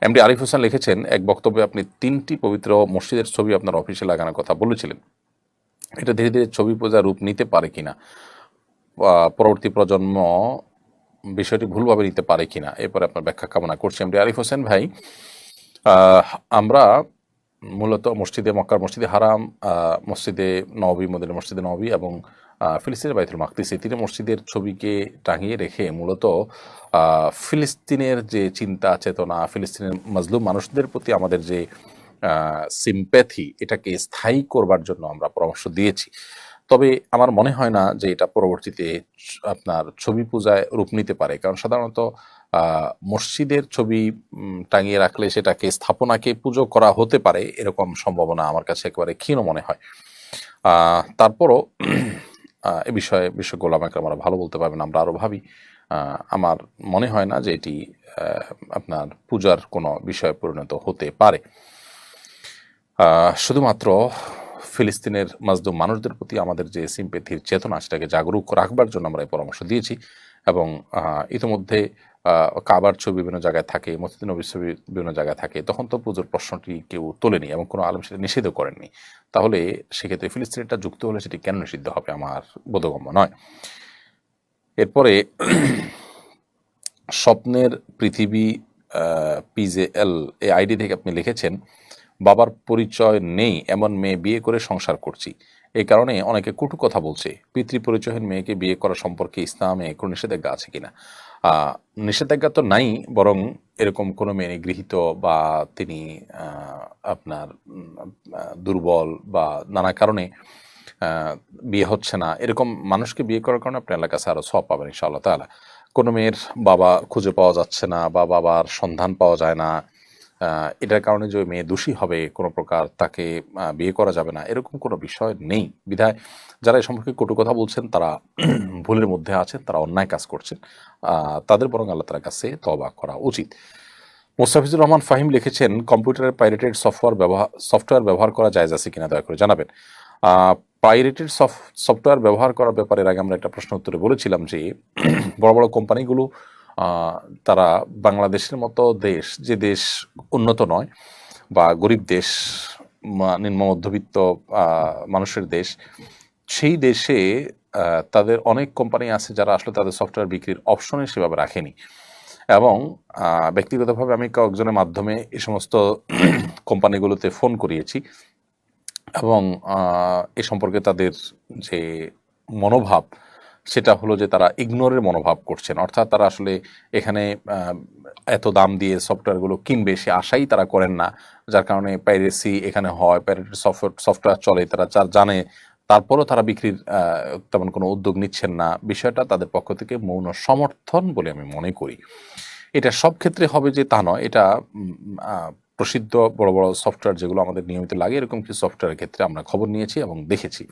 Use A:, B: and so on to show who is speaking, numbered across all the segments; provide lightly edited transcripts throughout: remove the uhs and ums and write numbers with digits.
A: MD Arif Hossain লিখেছেন, এক বক্তব্যে আপনি 3টি পবিত্র মসজিদের ছবি আপনার অফিসে লাগানোর কথা বলেছিলেন। এটা ধীরে ধীরে ছবি পূজা রূপ নিতে পারে কিনা, পরবর্তী প্রজন্ম বিষয়টি ভুলভাবে নিতে পারে কিনা, এরপরে আপনার ব্যাখ্যা কামনা করছি। এমডি আরিফ হোসেন ভাই, আমরা মূলত মসজিদে মক্কার মসজিদে হারাম, মসজিদে নববী, মদিনার মসজিদে নববী এবং ফিলিস্তিনের বাইতুল মাকদিস, এই 3 মসজিদের ছবিকে টাঙিয়ে রেখে মূলত ফিলিস্তিনের যে চিন্তা চেতনা, ফিলিস্তিনের মাজলুম মানুষদের প্রতি আমাদের যে সিম্প্যাথি, এটাকে স্থায়ী করবার জন্য আমরা পরামর্শ দিয়েছি। তবে আমার মনে হয় না যে এটা পরবর্তীতে আপনার ছবি পূজায় রূপ নিতে পারে, কারণ সাধারণত মসজিদের ছবি টাঙিয়ে রাখলে সেটাকে স্থাপনাকে পুজো করা হতে পারে, এরকম সম্ভাবনা আমার কাছে একেবারে ক্ষীণ মনে হয়। তারপরও এ বিষয়ে বিশেষজ্ঞ ওলামায়ে কেরামরা ভালো বলতে পারবেন, আমরা আরও ভাবি। আমার মনে হয় না যে এটি আপনার পূজার কোনো বিষয়ে পরিণত হতে পারে। শুধুমাত্র ফিলিস্তিনের মাজলুম মানুষদের প্রতি আমাদের যে সিম্প্যাথির চেতনা, সেটাকে জাগরুক রাখবার জন্য আমরা এই পরামর্শ দিয়েছি। এবং ইতিমধ্যে কাবার ছবি বিভিন্ন জায়গায় থাকে, মসজিদ নবীর ছবি বিভিন্ন জায়গায় থাকে, তখন তো পুজোর প্রশ্নটি কেউ তোলেনি এবং কোনো আলেম সেটা নিষেধও করেননি। তাহলে সেক্ষেত্রে ফিলিস্তিনিটা যুক্ত হলে সেটি কেন নিষিদ্ধ হবে, আমার বোধগম্য নয়। এরপরে স্বপ্নের পৃথিবী PJL এই আইডি থেকে আপনি লিখেছেন, বাবার পরিচয় নেই এমন মেয়ে বিয়ে করে সংসার করছি, এই কারণে অনেকে কটু কথা বলছে। পিতৃ পরিচয়হীন মেয়েকে বিয়ে করা সম্পর্কে ইসলামে কোনো নিষেধাজ্ঞা আছে কিনা? নিষেধাজ্ঞা তো নাই, বরং এরকম কোনো মেয়ে গৃহীত বা তিনি আপনার দুর্বল বা নানা কারণে বিয়ে হচ্ছে না, এরকম মানুষকে বিয়ে করার কারণে আপনি আল্লাহর কাছে আরও সওয়াব পাবেন ইনশাআল্লাহ তাআলা। কোনো মেয়ের বাবা খুঁজে পাওয়া যাচ্ছে না বা বাবার সন্ধান পাওয়া যায় না, এটার কারণে যে মেয়ে দোষী হবে, কোনো প্রকার তাকে বিয়ে করা যাবে না, এরকম কোনো বিষয় নেই। বিধায় যারা এই সম্পর্কে কটু কথা বলছেন তারা ভুলের মধ্যে আছেন, তারা অন্যায় কাজ করছেন, তাদের বরং আল্লাহ তাআলার কাছে তওবা করা উচিত। মোস্তাফিজুর রহমান ফাহিম লিখেছেন, কম্পিউটারের পাইরেটেড সফটওয়্যার ব্যবহার করা জায়েজ আছে কিনা দয়া করে জানাবেন। পাইরেটেড সফটওয়্যার ব্যবহার করার ব্যাপারে আগে আমরা একটা প্রশ্ন উত্তরে বলেছিলাম যে বড় বড় কোম্পানিগুলো তারা বাংলাদেশের মতো দেশ, যে দেশ উন্নত নয় বা গরিব দেশ, নিম্ন মধ্যবিত্ত মানুষের দেশ, সেই দেশে তাদের অনেক কোম্পানি আছে যারা আসলে তাদের সফটওয়্যার বিক্রির অপশনে সেভাবে রাখেনি। এবং ব্যক্তিগতভাবে আমি কয়েকজনের মাধ্যমে এই সমস্ত কোম্পানিগুলোতে ফোন করিয়েছি এবং এ সম্পর্কে তাদের যে মনোভাব, সেটা হলো যে তারা ইগনোরের মনোভাব করছেন, অর্থাৎ তারা আসলে এখানে এত দাম দিয়ে সফটওয়্যারগুলো কিনবে সে আশাই তারা করেন না, যার কারণে পাইরেসি এখানে হয়, পাইরেটেড সফটওয়্যার চলে, তারা জানে, তারপরও তারা বিক্রির তেমন কোনো উদ্যোগ নিচ্ছেন না। বিষয়টা তাদের পক্ষ থেকে মৌন সমর্থন বলে আমি মনে করি। এটা সব ক্ষেত্রে হবে যে তা নয়, এটা প্রসিদ্ধ বড় বড় সফটওয়্যার যেগুলো আমাদের নিয়মিত লাগে, এরকম কিছু সফটওয়্যারের ক্ষেত্রে আমরা খবর নিয়েছি এবং দেখেছি।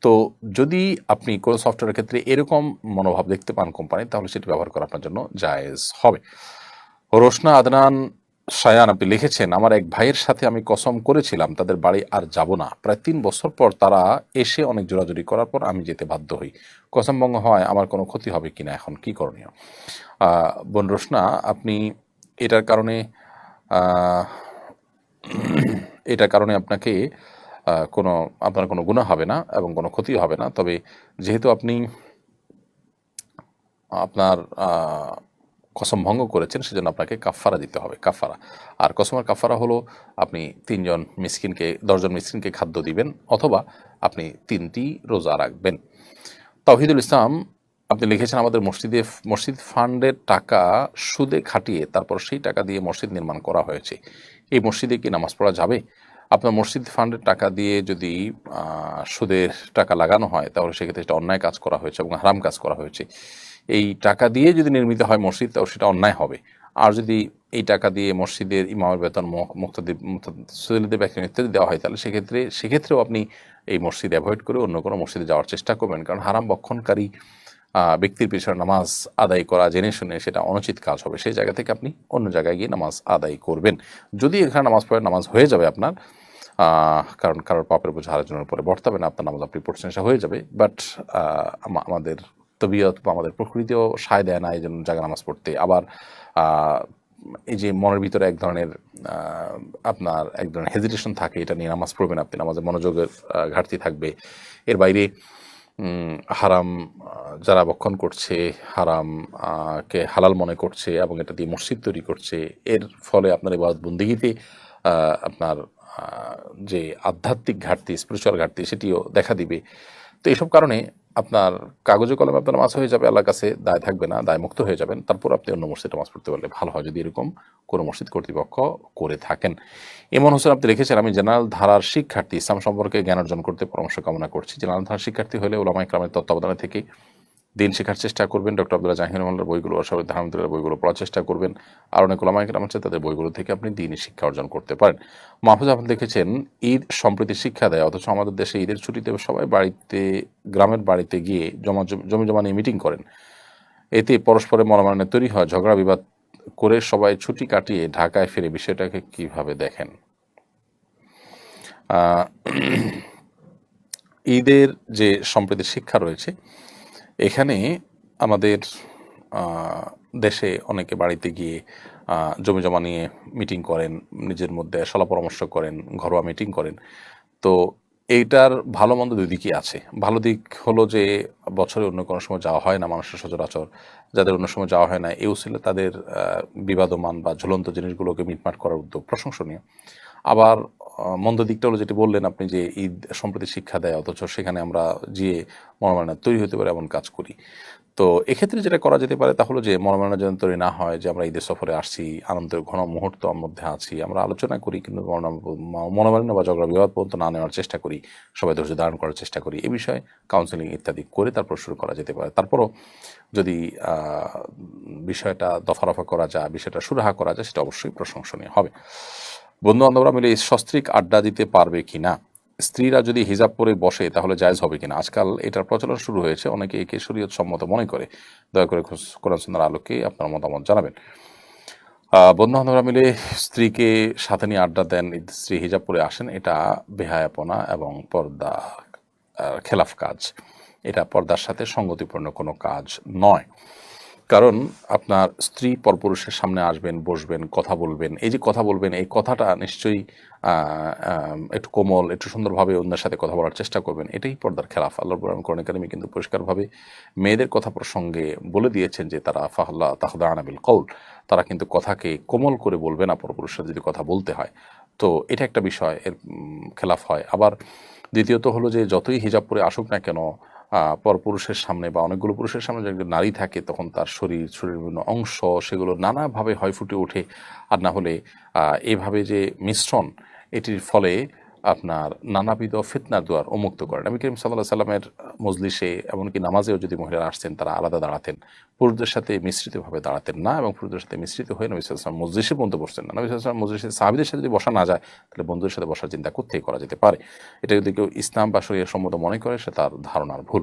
A: তো যদি আপনি কোনো সফটওয়্যারের ক্ষেত্রে এরকম মনোভাব দেখতে পান কোম্পানি, তাহলে সেটি ব্যবহার করা আপনার জন্য জায়েজ হবে। রোশনা আদনান শায়ান আপনি লিখেছেন, আমার এক ভাইয়ের সাথে আমি কসম করেছিলাম তাদের বাড়ি আর যাব না। প্রায় 3 বছর পর তারা এসে অনেক জোরাজুরি করার পর আমি যেতে বাধ্য হই। কসম ভঙ্গ হয়, আমার কোনো ক্ষতি হবে কিনা, এখন কি করণীয়? বোন রোশনা, আপনি এটার কারণে আপনাকে আপনার কোনো গুনাহ হবে না এবং কোনো ক্ষতি হবে না। তবে যেহেতু আপনি আপনার কসম ভঙ্গ করেছেন, সেজন্য আপনাকে কাফফারা দিতে হবে, কাফফারা। আর কসমের কাফফারা হলো আপনি 10 জন মিসকিনকে খাদ্য দিবেন, অথবা আপনি 3টি রোজা রাখবেন। তাওহিদুল ইসলাম আপনি লিখেছেন, আমাদের মসজিদ ফান্ডের টাকা সুদে খাটিয়ে তারপর সেই টাকা দিয়ে মসজিদ নির্মাণ করা হয়েছে, এই মসজিদে কি নামাজ পড়া যাবে? আপনার মসজিদ ফান্ডের টাকা দিয়ে যদি সুদের টাকা লাগানো হয়, তাহলে সেক্ষেত্রে সেটা অন্যায় কাজ করা হয়েছে এবং হারাম কাজ করা হয়েছে। এই টাকা দিয়ে যদি নির্মিত হয় মসজিদ, তাহলে সেটা অন্যায় হবে। আর যদি এই টাকা দিয়ে মসজিদের ইমামের বেতন, মুক্তাদিদের বেতন ইত্যাদি দেওয়া হয়, তাহলে সেক্ষেত্রেও আপনি এই মসজিদ অ্যাভয়েড করে অন্য কোনো মসজিদে যাওয়ার চেষ্টা করবেন, কারণ হারাম বক্ষণকারী ব্যক্তির পিছনে নামাজ আদায় করা জেনে শুনে সেটা অনুচিত কাজ হবে। সেই জায়গা থেকে আপনি অন্য জায়গায় গিয়ে নামাজ আদায় করবেন। যদি এখানে নামাজ পড়ে নামাজ হয়ে যাবে আপনার, কারণ কারোর পাপের বোঝা আরেকজনের উপরে বর্তাবে না, আপনার নামাজ আপনি পড়ছেন সেটা হয়ে যাবে। বাট আমাদের তবিয়ত বা আমাদের প্রকৃতিও সায় দেয় না এই জন্য জায়গা নামাজ পড়তে। আবার এই যে মনের ভিতরে এক ধরনের আপনার এক ধরনের হেজিটেশন থাকে, এটা নিয়ে নামাজ পড়বেন আপনি, নামাজে মনোযোগের ঘাটতি থাকবে। এর বাইরে হারাম যারা ভক্ষণ করছে, হারাম কে হালাল মনে করছে এবং এটা দিয়ে মসজিদ তৈরি করছে, এর ফলে আপনার ইবাদত বন্দেগীতে আপনার যে আধ্যাত্মিক ঘাটতি, স্পিরিচুয়াল ঘাটতি, সেটিও দেখা দিবে। তো এইসব কারণে আপনার কাগজে কলমে আপনার নামাজ হয়ে যাবে, আল্লাহর কাছে দায় থাকবে না, দায় মুক্ত হয়ে যাবেন। তারপর আপনি অন্য মসজিদে নামাজ পড়তে পারলে ভালো হয়, যদি এরকম কোনো মসজিদ কর্তৃপক্ষ করে থাকেন। ইমন হোসেন আপনি লিখেছেন, আমি জেনারেল ধারার শিক্ষার্থী, ইসলাম সম্পর্কে জ্ঞান অর্জন করতে পরামর্শ কামনা করছি। জেনারেল ধারার শিক্ষার্থী হলে ওলামা ইকরামের তত্ত্বাবধানে থেকে দিন শেখার চেষ্টা করবেন। ডক্টর আব্দুল্লাহ জাহির রহমানের বইগুলো, আশরাফুদ্দিন আহমদুল্লাহর বইগুলো পড়ার চেষ্টা করবেন। আর অনেক ওলামা ইকরাম আছে, তাদের বইগুলো থেকে আপনি দিনই শিক্ষা অর্জন করতে পারেন। মাহফুজ আহমদ লিখেছেন, ঈদ সম্প্রীতি শিক্ষা দেয়, অথচ আমাদের দেশে ঈদের ছুটিতে সবাই বাড়িতে, গ্রামের বাড়িতে গিয়ে জমি জমা নিয়ে মিটিং করেন। এতে পরস্পরের মনোমালিন্য তৈরি হয়, ঝগড়া বিবাদ করে সবাই ছুটি কাটিয়ে ঢাকায় ফিরে। বিষয়টাকে কিভাবে দেখেন? ঈদের যে সম্প্রীতির শিক্ষা রয়েছে, এখানে আমাদের দেশে অনেকে বাড়িতে গিয়ে জমি জমা নিয়ে মিটিং করেন, নিজের মধ্যে সলা পরামর্শ করেন, ঘরোয়া মিটিং করেন। তো এইটার ভালো মন্দ দুই দিকই আছে। ভালো দিক হলো যে বছরে অন্য কোনো সময় যাওয়া হয় না মানুষের সচরাচর, যাদের অন্য সময় যাওয়া হয় না, এই উসিলে তাদের বিবাদমান বা ঝুলন্ত জিনিসগুলোকে মিটমাট করার উদ্যোগ প্রশংসনীয়। আবার মন্দ দিকটা হলো যেটি বললেন আপনি, যে ঈদ সম্প্রীতি শিক্ষা দেয়, অথচ সেখানে আমরা যে মনোমালিন্য তৈরি হতে পারে এমন কাজ করি। তো এক্ষেত্রে যেটা করা যেতে পারে তা হলো যে মনোমালিন্য যেন তৈরি না হয়, যে আমরা ঈদের সফরে আসছি, আনন্দের ঘন মুহূর্ত মধ্যে আছি, আমরা আলোচনা করি, কিন্তু মনোমালিন্য বা ঝগড়া বিবাদ পর্যন্ত না নেওয়ার চেষ্টা করি, সবাই ধৈর্য ধারণ করার চেষ্টা করি। এই বিষয়ে কাউন্সেলিং ইত্যাদি করে তারপর শুরু করা যেতে পারে। তারপরও যদি বিষয়টা দফারফা করা যায়, বিষয়টা সুরাহা করা যায়, সেটা অবশ্যই প্রশংসনীয় হবে। বন্ধু বান্ধবরা মিলে সস্ত্রীক আড্ডা দিতে পারবে কিনা, স্ত্রীরা যদি হিজাব পরে বসে তাহলে জায়েজ হবে কিনা? আজকাল এটার প্রচলন শুরু হয়েছে, অনেকে একে শরীয়ত সম্মত মনে করে। দয়া করে কোরআন সুন্নাহর আলোকে আপনার মতামত জানাবেন। বন্ধু বান্ধবরা মিলে স্ত্রীকে সাথে নিয়ে আড্ডা দেন, স্ত্রী হিজাব পরে আসেন, এটা বেহায়াপনা এবং পর্দা খেলাফ কাজ। এটা পর্দার সাথে সঙ্গতিপূর্ণ কোনো কাজ নয়। কারণ আপনার স্ত্রী পরপুরুষের সামনে আসবেন, বসবেন, কথা বলবেন, এই যে কথা বলবেন, এই কথাটা নিশ্চয়ই একটু কোমল, একটু সুন্দরভাবে অন্যের সাথে কথা বলার চেষ্টা করবেন, এটাই পর্দার খেলাফ। আল্লাহর কোরআন কারিমে কিন্তু পরিষ্কারভাবে মেয়েদের কথা প্রসঙ্গে বলে দিয়েছেন যে তারা ফাহলা তাখদানা বিল কওল, তারা কিন্তু কথাকে কোমল করে বলবে না পরপুরুষের যদি কথা বলতে হয়। তো এটা একটা বিষয়, এর খেলাফ হয়। আবার দ্বিতীয়ত হলো যে যতই হিজাব পরে আসুক না কেন, পরপুরুষের সামনে বা অনেকগুলো পুরুষের সামনে যদি নারী থাকে, তখন তার শরীরের বিভিন্ন অংশ সেগুলো নানাভাবে হয় ফুটে ওঠে। আর না হলে এভাবে যে মিশ্রণ, এটির ফলে আপনার নানাবিধ ফিতনার দুয়ার উন্মুক্ত করেন। নবী করিম সাল্লাল্লাহু আলাইহি ওয়াসাল্লামের মজলিসে, এমনকি নামাজেও যদি মহিলারা আসতেন, তারা আলাদা দাঁড়াতেন, পুরুষদের সাথে মিশ্রিতভাবে দাঁড়াতেন না, এবং পুরুষদের সাথে মিশ্রিত হয়ে নবী সাল্লাল্লাহু আলাইহি ওয়াসাল্লাম মজলিসে পর্যন্ত বসতেন না। নবী সাল্লাল্লাহু আলাইহি ওয়াসাল্লাম মজলিসে সাহাবীদের সাথে যদি বসা না যায়, তাহলে বন্ধুদের সাথে বসার চিন্তা কোত্থেকে করা যেতে পারে? এটা যদি কেউ ইসলাম বা শরীয়ত সম্মত মনে করে, সে তার ধারণার ভুল।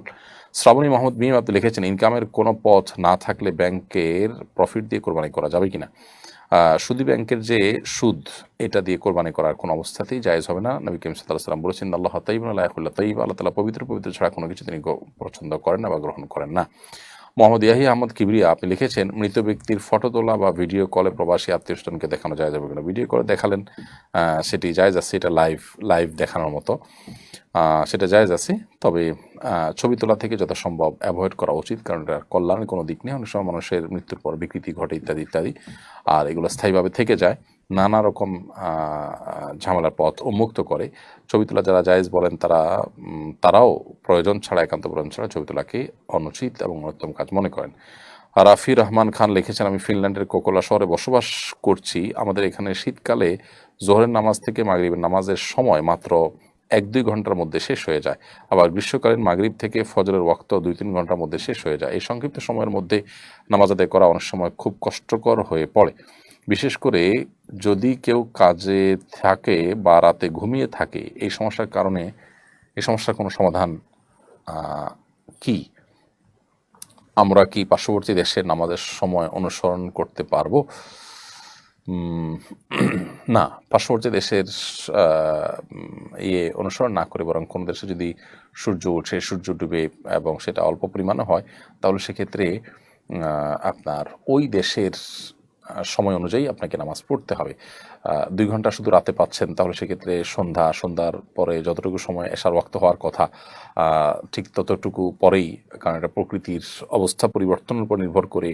A: শ্রাবণী মাহমুদ মিম আপনি লিখেছেন, ইনকামের কোনো পথ না থাকলে ব্যাংকের প্রফিট দিয়ে কোরবানি করা যাবে কিনা? সুদী ব্যাংকের যে সুদ, এটা দিয়ে কোরবানি করার কোনো অবস্থাতেই জায়েজ হবে না। নবী করিম সাল্লাল্লাহু আলাইহি ওয়াসাল্লাম বলেছেন, আল্লাহ তাইয়্যিবুন লা ইয়াকুল্লু তাইয়্যিবা, আল্লাহ তাআলা পবিত্র ছাড়া কোনো কিছু তিনি পছন্দ করেন না বা গ্রহণ করেন না। মোহাম্মদ ইয়াহি আহমদ কিবরিয়া আপনি লিখেছেন, মৃত ব্যক্তির ফটো তোলা বা ভিডিও কলে প্রবাসী আত্মীয়স্বজনকে দেখানো যায় যাবে কিনা? ভিডিও করে দেখালেন, সেটি জায়েজ আছে, এটা লাইভ দেখানোর মতো, সেটা জায়েজ আছে। তবে ছবি তোলা থেকে যথাসম্ভব অ্যাভয়েড করা উচিত, কারণ এটা কল্যাণের কোনো দিক নেই। অনেক সময় মানুষের মৃত্যুর পর বিকৃতি ঘটে ইত্যাদি ইত্যাদি, আর এগুলো স্থায়ীভাবে থেকে যায়, নানা রকম ঝামেলার পথ উন্মুক্ত করে। ছবি তোলা যারা জায়েজ বলেন, তারাও প্রয়োজন ছাড়া, একান্ত প্রয়োজন ছাড়া ছবি তোলাকে অনুচিত এবং অনুত্তম কাজ মনে করেন। রাফি রহমান খান লিখেছেন, আমি ফিনল্যান্ডের কোকোলা শহরে বসবাস করছি। আমাদের এখানে শীতকালে জোহরের নামাজ থেকে মাগরিবের নামাজের সময় মাত্র 1-2 ঘন্টার মধ্যে শেষ হয়ে যায়। আবার গ্রীষ্মকালীন মাগরিব থেকে ফজরের ওয়াক্ত 2-3 ঘন্টার মধ্যে শেষ হয়ে যায়। এই সংক্ষিপ্ত সময়ের মধ্যে নামাজ আদায় করা অনেক সময় খুব কষ্টকর হয়ে পড়ে, বিশেষ করে যদি কেউ কাজে থাকে বা রাতে ঘুমিয়ে থাকে। এই সমস্যার কোনো সমাধান কি? আমরা কি পার্শ্ববর্তী দেশের নামাজের সময় অনুসরণ করতে পারবো? না, পার্শ্ববর্তী দেশের অনুসরণ না করে বরং কোনো দেশে যদি সূর্য ওঠে, সূর্য ডুবে এবং সেটা অল্প পরিমাণে হয়, তাহলে সেক্ষেত্রে আপনার ওই দেশের সময় অনুযায়ী আপনাকে নামাজ পড়তে হবে। 2 ঘন্টা শুধু রাতে পাচ্ছেন, তাহলে সেক্ষেত্রে সন্ধ্যার পরে যতটুকু সময় এশার ওয়াক্ত হওয়ার কথা ঠিক ততটুকু পরেই, কারণ এটা প্রকৃতির অবস্থা পরিবর্তনের উপর নির্ভর করে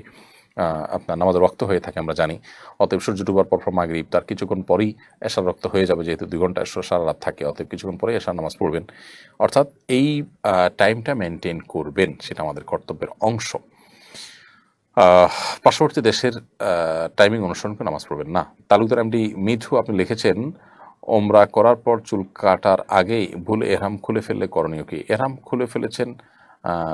A: আপনার নামাজের ওয়াক্ত হয়ে থাকে আমরা জানি। অতএব সূর্য ডুবার পর মাগরিব তার কিছুক্ষণ পরেই এশার ওয়াক্ত হয়ে যাবে, যেহেতু 2 ঘন্টা সারা রাত থাকে, অতএব কিছুক্ষণ পরেই এশার নামাজ পড়বেন। অর্থাৎ এই টাইমটা মেনটেন করবেন, সেটা আমাদের কর্তব্যের অংশ। পার্শ্ববর্তী দেশের টাইমিং অনুসরণ করে নামাজ পড়বেন না। তালুকদার এমডি মিঠু আপনি লিখেছেন, ওমরা করার পর চুল কাটার আগেই ভুলে এহরাম খুলে ফেললে করণীয় কি? এহরাম খুলে ফেলেছেন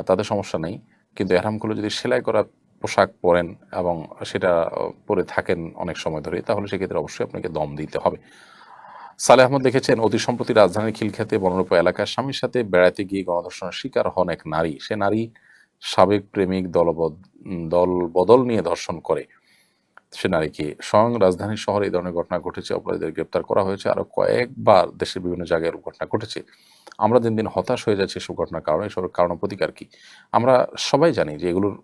A: তাদের সমস্যা নেই, কিন্তু এহরাম খুলে যদি সেলাই করা পোশাক পরেন এবং সেটা পরে থাকেন অনেক সময় ধরে, তাহলে সেক্ষেত্রে অবশ্যই আপনাকে দম দিতে হবে। সালেহ আহমদ লিখেছেন, অতি সম্প্রতি রাজধানীর খিলখ্যাতে বনরূপ এলাকায় স্বামীর সাথে বেড়াতে গিয়ে গণধর্ষণের শিকার হন এক নারী। সে নারী সাবেক প্রেমিক দল বদল নিয়ে ধর্ষণ করে সে নারীকে। স্বয়ং রাজধানী শহরে এই ধরনের ঘটনা ঘটেছে, অপরাধীদের গ্রেপ্তার করা হয়েছে, আরও কয়েকবার দেশের বিভিন্ন জায়গায় ঘটনা ঘটেছে। আমরা দিন দিন হতাশ হয়ে যাচ্ছি এসব ঘটনার কারণে। এসব কারণ প্রতিকার কি? আমরা সবাই জানি যে এগুলোর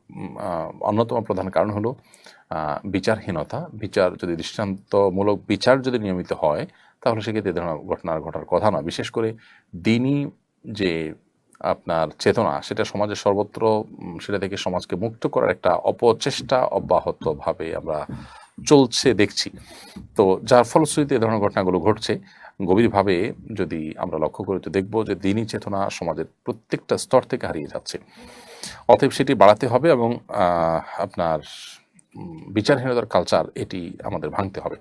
A: অন্যতম প্রধান কারণ হলো বিচারহীনতা। বিচার যদি দৃষ্টান্তমূলক বিচার যদি নিয়মিত হয়, তাহলে সেক্ষেত্রে এ ধরনের ঘটনা ঘটার কথা নয়। বিশেষ করে দিনই যে আপনার চেতনা, সেটা সমাজের সর্বত্র, সেটা থেকে সমাজকে মুক্ত করার একটা অপচেষ্টা অব্যাহতভাবে আমরা চলছে দেখছি। তো যার ফলশ্রুতিতে এ ধরনের ঘটনাগুলো ঘটছে। গভীরভাবে যদি আমরা লক্ষ্য করি, তো দেখব যে দিনই চেতনা সমাজের প্রত্যেকটা স্তর থেকে হারিয়ে যাচ্ছে। অতএব সেটি বাড়াতে হবে এবং আপনার বিচারহীনতার কালচার, এটি আমাদের ভাঙতে হবে।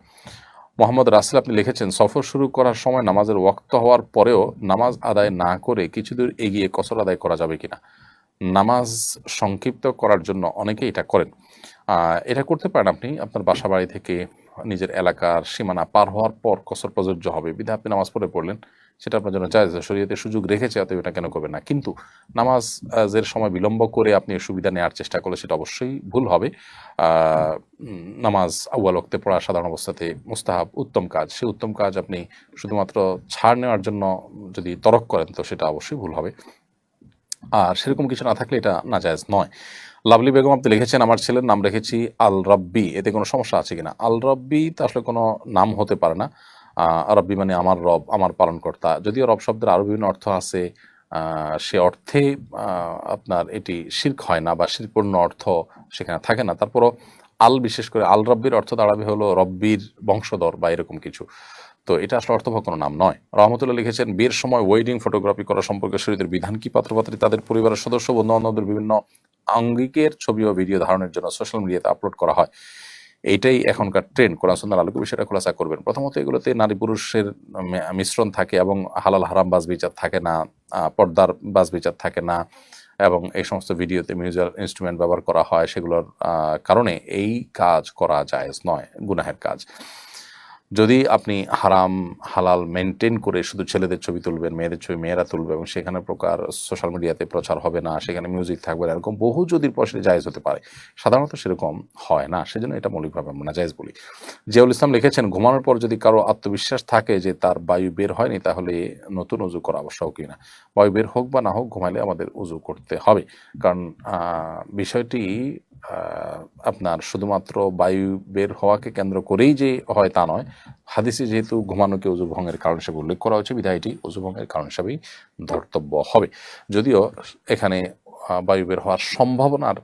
A: মোহাম্মদ রাসেল আপনি লিখেছেন, সফর শুরু করার সময় নামাজের ওয়াক্ত হওয়ার পরেও নামাজ আদায় না করে কিছু দূর এগিয়ে কসর আদায় করা যাবে কিনা? নামাজ সংক্ষিপ্ত করার জন্য অনেকেই এটা করেন। এটা করতে পারেন আপনি আপনার বাসা বাড়ি থেকে নিজের এলাকার সীমানা পার হওয়ার পর কসর প্রযোজ্য হবে, বিধায় আপনি নামাজ পড়লেন, সেটা আপনার জন্য জায়েজ। শরীয়তে সুযোগ রেখেছে, অতএব এটা কেন করবেন না? কিন্তু নামাজের সময় বিলম্ব করে আপনি সুবিধা নেওয়ার চেষ্টা করলে সেটা অবশ্যই ভুল হবে। নামাজ আউয়াল ওয়াক্তে পড়া সাধারণ অবস্থাতে মুস্তাহাব, উত্তম কাজ। সেই উত্তম কাজ আপনি শুধুমাত্র ছাড় নেওয়ার জন্য যদি তরক করেন, তো সেটা অবশ্যই ভুল হবে। আর সেরকম কিছু না থাকলে এটা নাজায়েজ নয়। লাভলি বেগম আপনি লিখেছেন, আমার ছেলের নাম রেখেছি আল রব্বি, এতে কোনো সমস্যা আছে কিনা? আল রব্বি তো আসলে কোনো নাম হতে পারে না। রব্বি মানে আমার রব, আমার পালনকর্তা। যদিও রব শব্দের আরও বিভিন্ন অর্থ আছে, সে অর্থে আপনার এটি শিরক হয় না বা শিরকপূর্ণ অর্থ সেখানে থাকে না। তারপরও বিশেষ করে আল রব্বির অর্থ দাঁড়াবে হলো রব্বির বংশধর বা এরকম কিছু। তো এটা আসলে অর্থবহ কোনো নাম নয়। রহমতুল্লাহ লিখেছেন, বিয়ের সময় ওয়েডিং ফটোগ্রাফি করা সম্পর্কে শরীয়তের বিধান কি? পাত্রপাত্রী তাদের পরিবারের সদস্য বন্ধু বান্ধবদের বিভিন্ন আঙ্গিকের ছবি ও ভিডিও ধারণের জন্য সোশ্যাল মিডিয়াতে আপলোড করা হয়। এইটাই এখনকার ট্রেন্ড। কোরআন সুন্নাহর আলোকে বিষয়টা খোলাসা করবেন। প্রথমত, এগুলোতে নারী পুরুষের মিশ্রণ থাকে এবং হালাল হারাম বাজ বিচার থাকে না, পর্দার বাজ বিচার থাকে না, এবং এই সমস্ত ভিডিওতে মিউজিক্যাল ইনস্ট্রুমেন্ট ব্যবহার করা হয়, সেগুলোর কারণে এই কাজ করা জায়েজ নয়, গুনাহের কাজ। যদি আপনি হারাম হালাল মেনটেন করে শুধু ছেলেদের ছবি তুলবেন, মেয়েদের ছবি মেয়েরা তুলবে এবং সেখানে প্রকার সোশ্যাল মিডিয়াতে প্রচার হবে না, সেখানে মিউজিক থাকবে না, এরকম বহু যদি পর সেটা জায়েজ হতে পারে। সাধারণত সেরকম হয় না, সেজন্য এটা মৌলিকভাবে আমরা নাজায়েজ বলি। জিয়াউল ইসলাম লিখেছেন, ঘুমানোর পর যদি কারো আত্মবিশ্বাস থাকে যে তার বায়ু বের হয়নি, তাহলে নতুন উজু করা আবশ্যক কিনা? বায়ু বের হোক বা না হোক, ঘুমাইলে আমাদের উজু করতে হবে। কারণ বিষয়টি আপনার শুধুমাত্র বায়ু বের হওয়াকে কেন্দ্র করেই যে হয় তা নয়। হাদিসে যেহেতু ঘুমানোকে উযু ভঙ্গের কারণ হিসেবে উল্লেখ করা হয়েছে, বিধায় এটি উযু ভঙ্গের কারণ হিসেবেই ধর্তব্য হবে। যদিও এখানে বায়ু বের হওয়ার সম্ভাবনার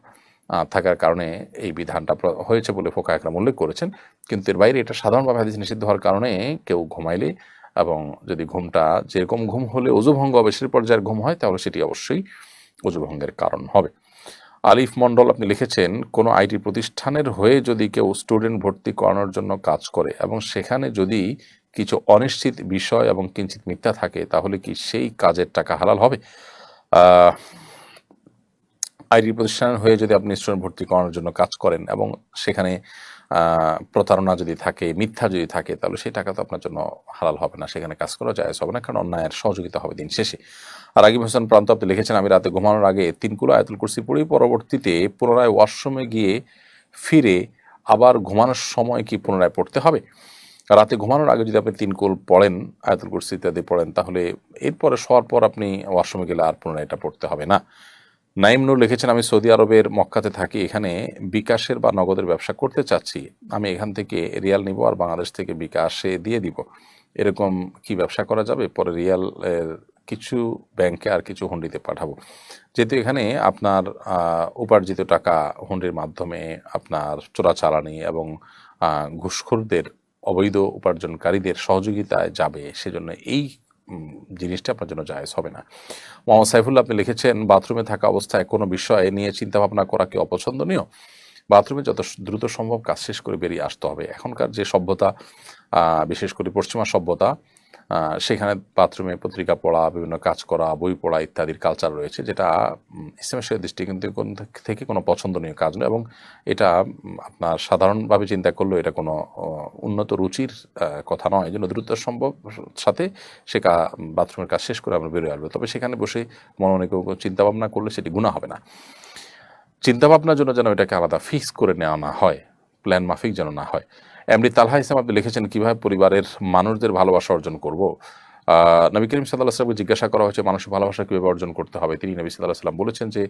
A: থাকার কারণে এই বিধানটা হয়েছে বলে ফুকাহা একরাম উল্লেখ করেছেন, কিন্তু এর বাইরে এটা সাধারণভাবে হাদিস নিষিদ্ধ হওয়ার কারণে কেউ ঘুমাইলে, এবং যদি ঘুমটা যেরকম ঘুম হলে উযু ভঙ্গ হবে সেই পর্যায়ের ঘুম হয়, তাহলে সেটি অবশ্যই উযু ভঙ্গের কারণ হবে। আলিফ মন্ডল আপনি লিখেছেন, কোনো আইটি প্রতিষ্ঠানের হয়ে যদি কেউ স্টুডেন্ট ভর্তি করানোর জন্য কাজ করে এবং সেখানে যদি কিছু অনিশ্চিত বিষয় এবং কিঞ্চিত মিথ্যা থাকে, তাহলে কি সেই কাজের টাকা হালাল হবে? আইটি প্রতিষ্ঠানের হয়ে যদি আপনি স্টুডেন্ট ভর্তি করানোর জন্য কাজ করেন এবং সেখানে প্রতারণা যদি থাকে, মিথ্যা যদি থাকে, তাহলে সেই টাকা তো আপনার জন্য হালাল হবে না, সেখানে কাজ করা জায়েজ হবে না, কারণ অন্যায়ের সহযোগিতা হবে দিন শেষে। আর রাগিব হোসেন প্রান্ত আপনি লিখেছেন, আমি রাতে ঘুমানোর আগে 3 কুল আয়াতুল কুরসি পড়ি, পরবর্তীতে পুনরায় ওয়াশরুমে গিয়ে ফিরে আবার ঘুমানোর সময় কি পুনরায় পড়তে হবে? রাতে ঘুমানোর আগে যদি আপনি 3 কুল পড়েন, আয়াতুল কুরসি ইত্যাদি পড়েন, তাহলে এরপরে শোয়ার পর আপনি ওয়াশরুমে গেলে আর পুনরায় এটা পড়তে হবে না। নাইম নূর লিখেছেন, আমি সৌদি আরবের মক্কাতে থাকি, এখানে বিকাশের বা নগদের ব্যবসা করতে চাচ্ছি। আমি এখান থেকে রিয়াল নিব আর বাংলাদেশ থেকে বিকাশে দিয়ে দিব, এরকম কি ব্যবসা করা যাবে? পরে রিয়াল কিছু ব্যাংকে আর কিছু হুন্ডিতে পাঠাবো। যেহেতু এখানে আপনার উপার্জিত টাকা হুন্ডির মাধ্যমে আপনার চোরাচালানি এবং ঘুষখোরদের অবৈধ উপার্জনকারীদের সহযোগিতায় যাবে, সেজন্য এই জিনিসটা আপনার জন্য জায়েজ হবে না। মোহাম্মদ সাইফুল্লাহ আপনি লিখেছেন, বাথরুমে থাকা অবস্থায় কোনো বিষয় নিয়ে চিন্তাভাবনা করা কি অপছন্দনীয়? বাথরুমে যত দ্রুত সম্ভব কাজ শেষ করে বেরিয়ে আসতে হবে। এখনকার যে সভ্যতা, বিশেষ করে পশ্চিমা সভ্যতা, সেখানে বাথরুমে পত্রিকা পড়া, বিভিন্ন কাজ করা, বই পড়া ইত্যাদির কালচার রয়েছে, যেটা ইসলামের দৃষ্টিকোণ থেকে কোনো পছন্দনীয় কাজ নয়, এবং এটা আপনার সাধারণভাবে চিন্তা করলেও এটা কোনো উন্নত রুচির কথা নয়। এই জন্য দ্রুত সম্ভব সাথে সে বাথরুমের কাজ শেষ করে আমরা বেরোয় আসবো। তবে সেখানে বসে মনে মনে কেউ চিন্তাভাবনা করলে সেটি গুনাহ হবে না। চিন্তাভাবনার জন্য যেন এটাকে আলাদা ফিক্স করে নেওয়া না হয়, প্ল্যান মাফিক যেন না হয়। এমডি তালহা ইসলাম আপনি লিখেছেন, কীভাবে পরিবারের মানুষদের ভালোবাসা অর্জন করব? নবী করিম সাল্লাল্লাহু আলাইহি ওয়াসাল্লামকে জিজ্ঞাসা করা হয়েছে মানুষের ভালোবাসা কীভাবে অর্জন করতে হবে। তিনি নবী সাল্লাল্লাহু আলাইহি ওয়াসাল্লাম বলেছেন যে,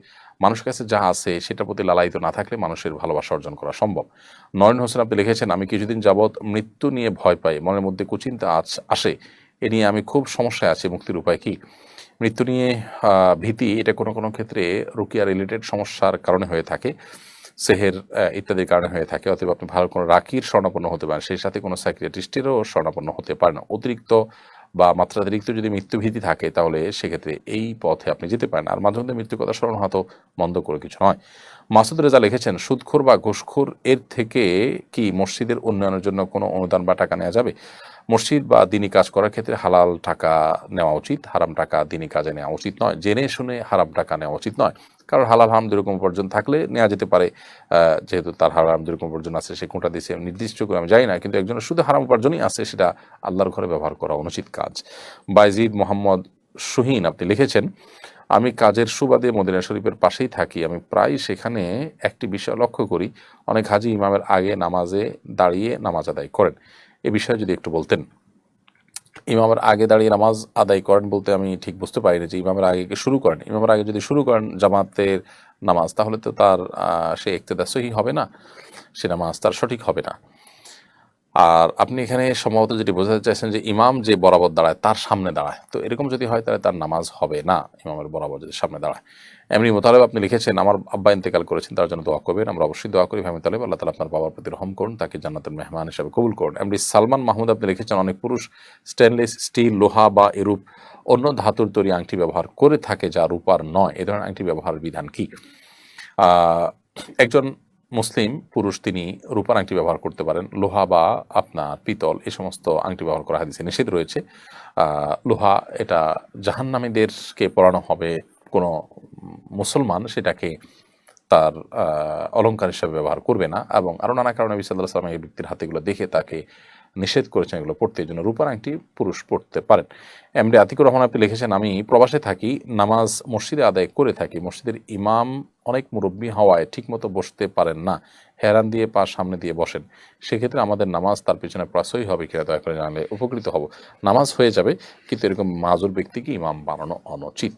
A: মানুষের কাছে যা আছে সেটার প্রতি লালায়িত না থাকলে মানুষের ভালোবাসা অর্জন করা সম্ভব। নয়ন হোসেন আপনি লিখেছেন, আমি কিছুদিন যাবৎ মৃত্যু নিয়ে ভয় পাই, মনের মধ্যে কুচিন্তা আসে, এ নিয়ে আমি খুব সমস্যায় আছি, মুক্তির উপায় কি? মৃত্যু নিয়ে ভীতি, এটা কোনো কোনো ক্ষেত্রে রুকিয়া রিলেটেড সমস্যার কারণে হয়ে থাকে, সেহের ইত্যাদির কারণে হয়ে থাকে। অতএব আপনি ভালো কোনো রাকির শরণাপন্ন হতে পারেন, সেই সাথে কোনো সাইকিয়াট্রিস্টেরও শরণাপন্ন হতে পারেন। অতিরিক্ত বা মাত্রাতিরিক্ত যদি মৃত্যুভীতি থাকে তাহলে সেক্ষেত্রে এই পথে আপনি যেতে পারেন। আর মাঝে মধ্যে মৃত্যুর কথা স্মরণ হয়তো মন্দ করে কিছু নয়। মাসুদ রেজা লিখেছেন, সুদখোর বা ঘুষখোর এর থেকে কি মসজিদের উন্নয়নের জন্য কোনো অনুদান বা টাকা নেওয়া যাবে? মসজিদ বা দিনী কাজ করার ক্ষেত্রে হালাল টাকা নেওয়া উচিত, হারাম টাকা দিনী কাজে নেওয়া উচিত নয়। জেনে শুনে হারাম টাকা নেওয়া উচিত নয়। কারণ হালাল হারাম দুরকম উপার্জন থাকলে নেওয়া যেতে পারে, যেহেতু তার হারাম দুরকম উপার্জন আছে, সে কোনটা দিচ্ছে নির্দিষ্ট করে আমি জানি না, কিন্তু একজনের শুধু হারাম উপার্জনই আছে, সেটা আল্লাহর ঘরে ব্যবহার করা অনুচিত কাজ। বাইজিদ মোহাম্মদ সুহিন আপনি লিখেছেন, আমি কাজের সুবাদে মদিনা শরীফের পাশেই থাকি, আমি প্রায় সেখানে একটি বিষয় লক্ষ্য করি, অনেক হাজি ইমামের আগে নামাজে দাঁড়িয়ে নামাজ আদায় করেন। এ বিষয়ে যদি একটু বলতেন। ইমামের আগে দাঁড়িয়ে নামাজ আদায় করেন বলতে আমি ঠিক বুঝতে পারি না যে ইমামের আগে শুরু করেন। ইমামের আগে যদি শুরু করেন জামাতের নামাজ, তাহলে তো তার সে ইক্তেদা সহিহ হবে না, সে নামাজ তার সঠিক হবে না। আর আপনি এখানে সম্ভবত যেটি বোঝাতে চাইছেন যে ইমাম যে বরাবর দাঁড়ায় তার সামনে দাঁড়ায়, তো এরকম যদি হয় তাহলে তার নামাজ হবে না, ইমামের বরাবর যদি সামনে দাঁড়ায়। এমনি মোতালেব আপনি লিখেছেন, আমার আব্বা ইন্তেকাল করেছেন, তার জন্য দোয়া করবেন। আমরা অবশ্যই দোয়া করি ভাই মোতালেব, আল্লাহ তাআলা আপনার বাবার প্রতি রহম করুন, তাকে জান্নাতের মেহমান হিসেবে কবুল করুন। এমনি সালমান মাহমুদ আপনি লিখেছেন, অনেক পুরুষ স্টেনলেস স্টিল, লোহা বা এরূপ অন্য ধাতুর তৈরি আংটি ব্যবহার করে থাকে যা রূপার নয়, এ ধরনের আংটি ব্যবহারের বিধান কি? একজন মুসলিম পুরুষ তিনি রূপার আংটি ব্যবহার করতে পারেন, লোহা বা আপনার পিতল এই সমস্ত আংটি ব্যবহার করা হাদিসে নিষেধ রয়েছে। লোহা এটা জাহান্নামীদেরকে পরানো হবে, কোনো মুসলমান সেটাকে তার অলঙ্কার হিসেবে ব্যবহার করবে না, এবং আরও নানা কারণে নবী সাল্লাল্লাহু আলাইহি ওয়াসাল্লাম এই ব্যক্তির হাতে এগুলো দেখে তাকে নিষেধ করেছেন এগুলো পড়তে, এই জন্য রূপার আংটি পুরুষ পড়তে পারেন। এমডি আতিকুর রহমান আপনি লিখেছেন, আমি প্রবাসে থাকি, নামাজ মসজিদে আদায় করে থাকি, মসজিদের ইমাম অনেক মুরব্বী হওয়ায় ঠিকমতো বসতে পারেন না, হেরান দিয়ে পা সামনে দিয়ে বসেন, সেক্ষেত্রে আমাদের নামাজ তার পিছনে প্রাসই হবে কিনা দয়া করে জানালে উপকৃত হব। নামাজ হয়ে যাবে, কিন্তু এরকম মাজুর ব্যক্তিকে ইমাম বানানো অনুচিত।